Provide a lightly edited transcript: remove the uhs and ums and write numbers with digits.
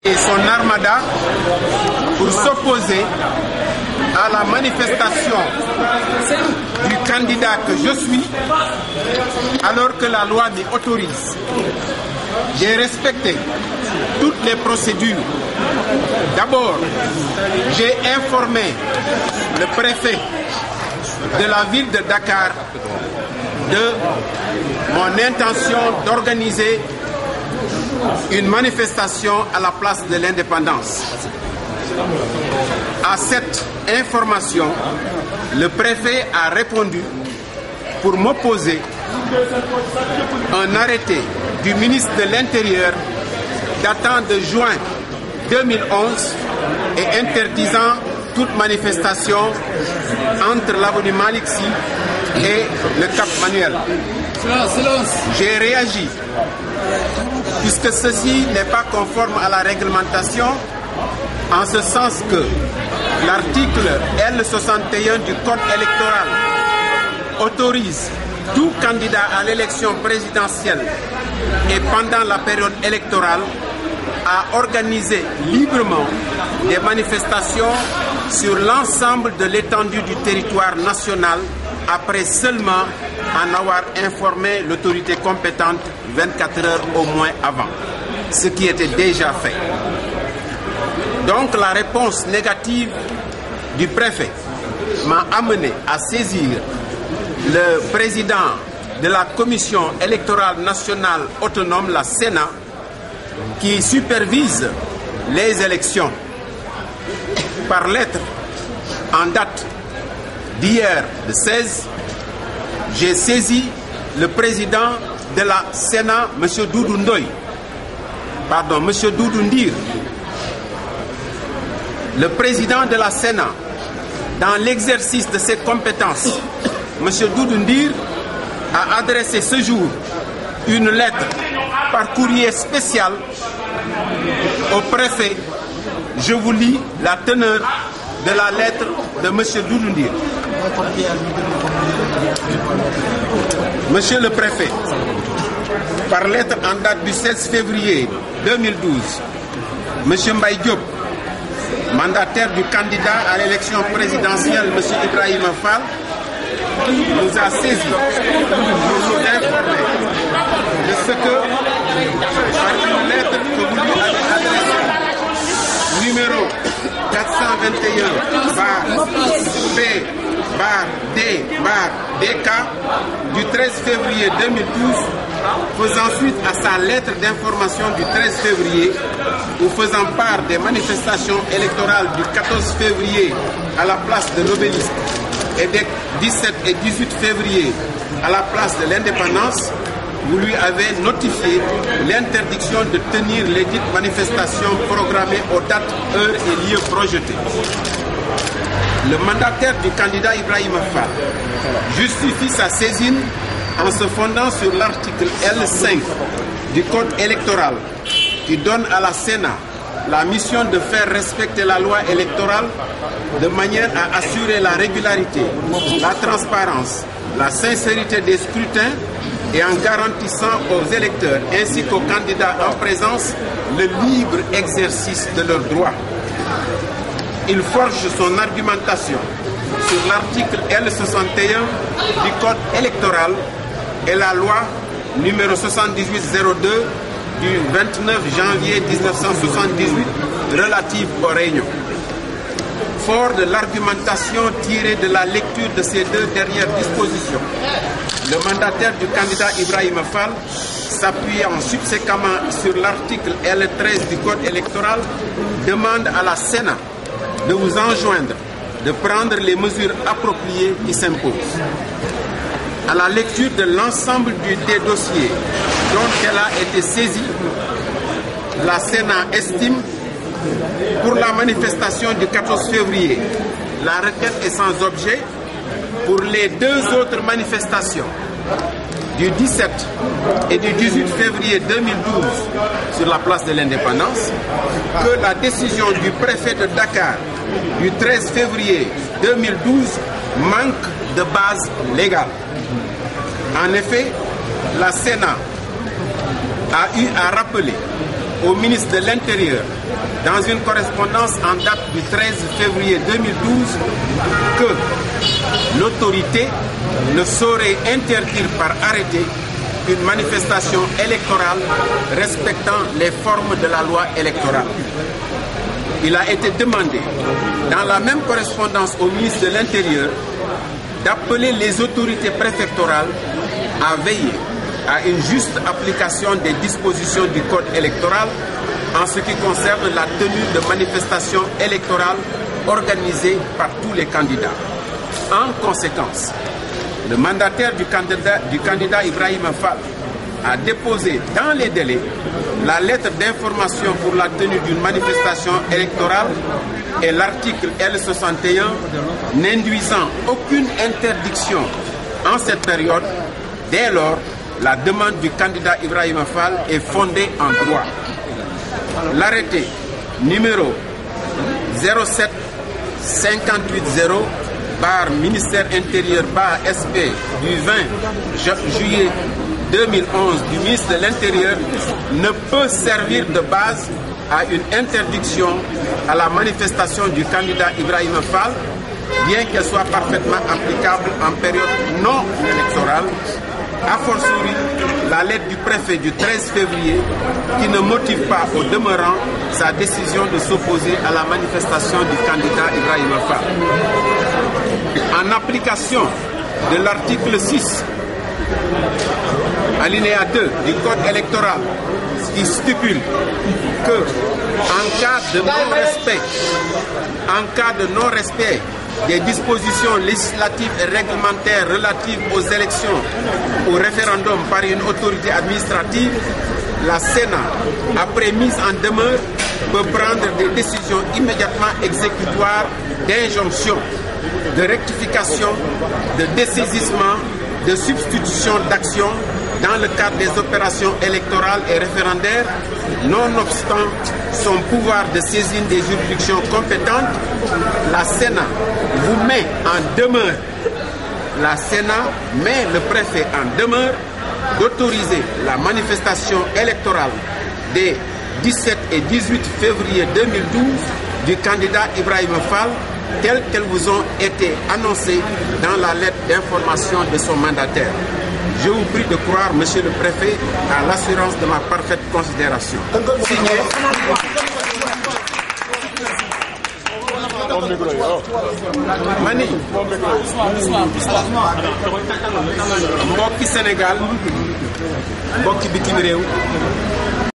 et son armada pour s'opposer à la manifestation du candidat que je suis, alors que la loi m'y autorise. J'ai respecté toutes les procédures. D'abord, j'ai informé le préfet de la ville de Dakar de mon intention d'organiser une manifestation à la place de l'indépendance. À cette information, le préfet a répondu pour m'opposer un arrêté du ministre de l'Intérieur datant de juin 2011 et interdisant toute manifestation entre l'avenue Malick Sy et le Cap Manuel. J'ai réagi puisque ceci n'est pas conforme à la réglementation, en ce sens que l'article L61 du Code électoral autorise tout candidat à l'élection présidentielle et pendant la période électorale à organiser librement des manifestations sur l'ensemble de l'étendue du territoire national après seulement en avoir informé l'autorité compétente 24 heures au moins avant, ce qui était déjà fait. Donc la réponse négative du préfet m'a amené à saisir le président de la Commission électorale nationale autonome, la Sénat, qui supervise les élections. Par lettre en date d'hier, le 16, j'ai saisi le président de la Sénat, M. Doudou Ndir. Le président de la Sénat, dans l'exercice de ses compétences, M. Doudou Ndir, a adressé ce jour une lettre par courrier spécial au préfet. Je vous lis la teneur de la lettre de M. Doudou Ndir. Monsieur le préfet, par lettre en date du 16 février 2012, M. Mbaye Diop, mandataire du candidat à l'élection présidentielle, M. Ibrahima Fall, nous a saisi pour nous informer de ce que, par une lettre que vous lui avez adressée, numéro 421-P-D-DK du 13 février 2012, faisant suite à sa lettre d'information du 13 février ou faisant part des manifestations électorales du 14 février à la place de l'Obélisque et des 17 et 18 février à la place de l'Indépendance, vous lui avez notifié l'interdiction de tenir les dites manifestations programmées aux dates, heures et lieux projetés. Le mandataire du candidat Ibrahima Fall justifie sa saisine en se fondant sur l'article L5 du Code électoral qui donne à la Sénat la mission de faire respecter la loi électorale de manière à assurer la régularité, la transparence, la sincérité des scrutins et en garantissant aux électeurs ainsi qu'aux candidats en présence le libre exercice de leurs droits. Il forge son argumentation sur l'article L61 du Code électoral et la loi numéro 7802 du 29 janvier 1978 relative aux réunions. Fort de l'argumentation tirée de la lecture de ces deux dernières dispositions, le mandataire du candidat Ibrahima Fall, s'appuyant subséquemment sur l'article L13 du Code électoral, demande à la Sénat de vous enjoindre de prendre les mesures appropriées qui s'imposent. À la lecture de l'ensemble des dossiers dont elle a été saisie, la Sénat estime pour la manifestation du 14 février, la requête est sans objet. Pour les deux autres manifestations du 17 et du 18 février 2012 sur la place de l'Indépendance, que la décision du préfet de Dakar du 13 février 2012 manque de base légale. En effet, la Sénat a eu à rappeler au ministre de l'Intérieur dans une correspondance en date du 13 février 2012 que l'autorité ne saurait interdire par arrêté une manifestation électorale respectant les formes de la loi électorale. Il a été demandé, dans la même correspondance au ministre de l'Intérieur, d'appeler les autorités préfectorales à veiller à une juste application des dispositions du Code électoral en ce qui concerne la tenue de manifestations électorales organisées par tous les candidats. En conséquence, le mandataire du candidat Ibrahima Fall a déposé dans les délais la lettre d'information pour la tenue d'une manifestation électorale et l'article L61 n'induisant aucune interdiction en cette période. Dès lors, la demande du candidat Ibrahima Fall est fondée en droit. L'arrêté numéro 07580/ministère intérieur SP du 20 juillet 2011 du ministre de l'Intérieur ne peut servir de base à une interdiction à la manifestation du candidat Ibrahima Fall, bien qu'elle soit parfaitement applicable en période non électorale. A fortiori, la lettre du préfet du 13 février qui ne motive pas au demeurant sa décision de s'opposer à la manifestation du candidat Ibrahima Fall. En application de l'article 6, alinéa 2 du Code électoral qui stipule que en cas de non-respect des dispositions législatives et réglementaires relatives aux élections ou référendum par une autorité administrative, la Sénat, après mise en demeure, peut prendre des décisions immédiatement exécutoires d'injonction, de rectification, de dessaisissement, de substitution d'action dans le cadre des opérations électorales et référendaires, nonobstant son pouvoir de saisine des juridictions compétentes. La Sénat vous met en demeure, la Sénat met le préfet en demeure d'autoriser la manifestation électorale des 17 et 18 février 2012 du candidat Ibrahima Fall, telles qu'elles vous ont été annoncées dans la lettre d'information de son mandataire. Je vous prie de croire, monsieur le préfet, à l'assurance de ma parfaite considération. Signé Mani mbokki Sénégal, mbokki bitim réew.